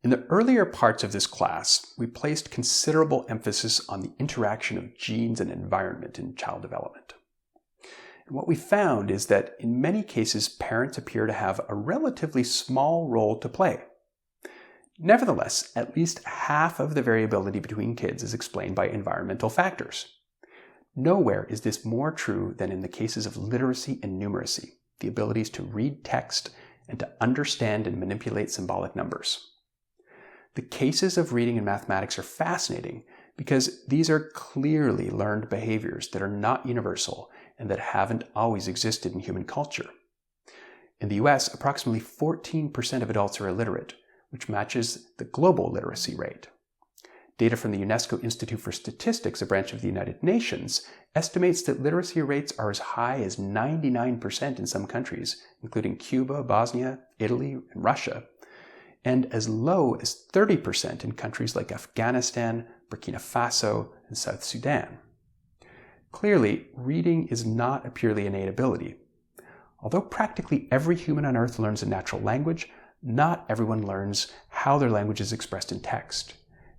In the earlier parts of this class, we placed considerable emphasis on the interaction of genes and environment in child development. And what we found is that in many cases, parents appear to have a relatively small role to play. Nevertheless, at least half of the variability between kids is explained by environmental factors. Nowhere is this more true than in the cases of literacy and numeracy, the abilities to read text and to understand and manipulate symbolic numbers. The cases of reading and mathematics are fascinating because these are clearly learned behaviors that are not universal and that haven't always existed in human culture. In the US, approximately 14% of adults are illiterate, which matches the global literacy rate. Data from the UNESCO Institute for Statistics, a branch of the United Nations, estimates that literacy rates are as high as 99% in some countries, including Cuba, Bosnia, Italy, and Russia, and as low as 30% in countries like Afghanistan, Burkina Faso, and South Sudan. Clearly, reading is not a purely innate ability. Although practically every human on Earth learns a natural language, not everyone learns how their language is expressed in text.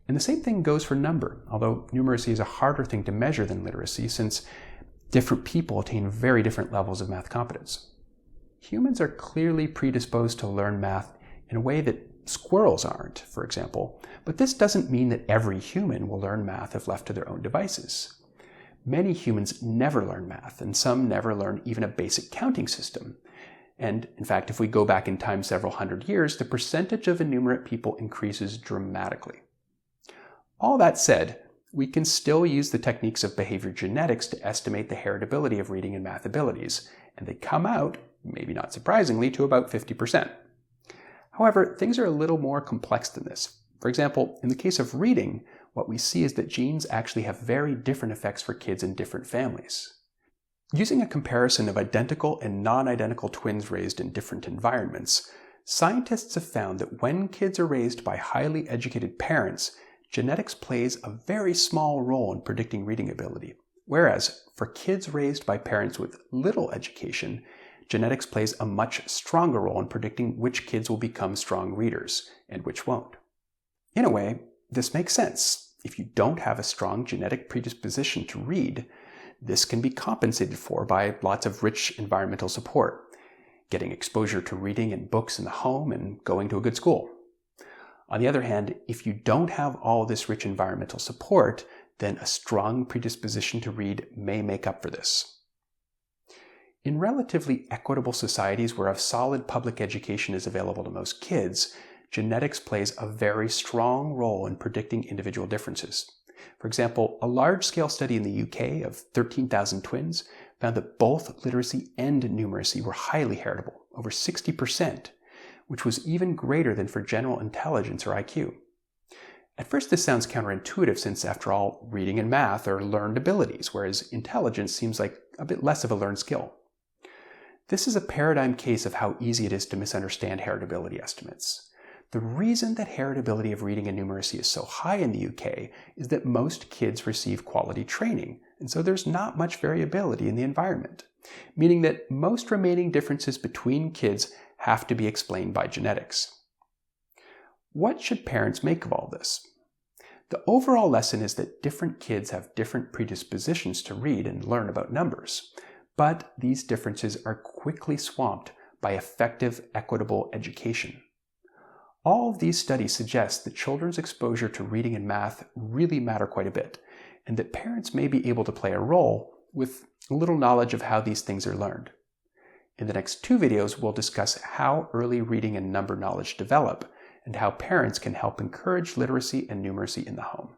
And the same thing goes for number, although numeracy is a harder thing to measure than literacy since different people attain very different levels of math competence. Humans are clearly predisposed to learn math in a way that squirrels aren't, for example, but this doesn't mean that every human will learn math if left to their own devices. Many humans never learn math, and some never learn even a basic counting system. And in fact, if we go back in time several hundred years, the percentage of enumerate people increases dramatically. All that said, we can still use the techniques of behavior genetics to estimate the heritability of reading and math abilities, and they come out, maybe not surprisingly, to about 50%. However, things are a little more complex than this. For example, in the case of reading, what we see is that genes actually have very different effects for kids in different families. Using a comparison of identical and non-identical twins raised in different environments, scientists have found that when kids are raised by highly educated parents, genetics plays a very small role in predicting reading ability, whereas for kids raised by parents with little education, genetics plays a much stronger role in predicting which kids will become strong readers and which won't. In a way, this makes sense. If you don't have a strong genetic predisposition to read, this can be compensated for by lots of rich environmental support, getting exposure to reading and books in the home and going to a good school. On the other hand, if you don't have all this rich environmental support, then a strong predisposition to read may make up for this. In relatively equitable societies where a solid public education is available to most kids, genetics plays a very strong role in predicting individual differences. For example, a large-scale study in the UK of 13,000 twins found that both literacy and numeracy were highly heritable, over 60%, which was even greater than for general intelligence or IQ. At first, this sounds counterintuitive since, after all, reading and math are learned abilities, whereas intelligence seems like a bit less of a learned skill. This is a paradigm case of how easy it is to misunderstand heritability estimates. The reason that heritability of reading and numeracy is so high in the UK is that most kids receive quality training, and so there's not much variability in the environment, meaning that most remaining differences between kids have to be explained by genetics. What should parents make of all this? The overall lesson is that different kids have different predispositions to read and learn about numbers, but these differences are quickly swamped by effective, equitable education. All of these studies suggest that children's exposure to reading and math really matter quite a bit, and that parents may be able to play a role with a little knowledge of how these things are learned. In the next 2 videos, we'll discuss how early reading and number knowledge develop, and how parents can help encourage literacy and numeracy in the home.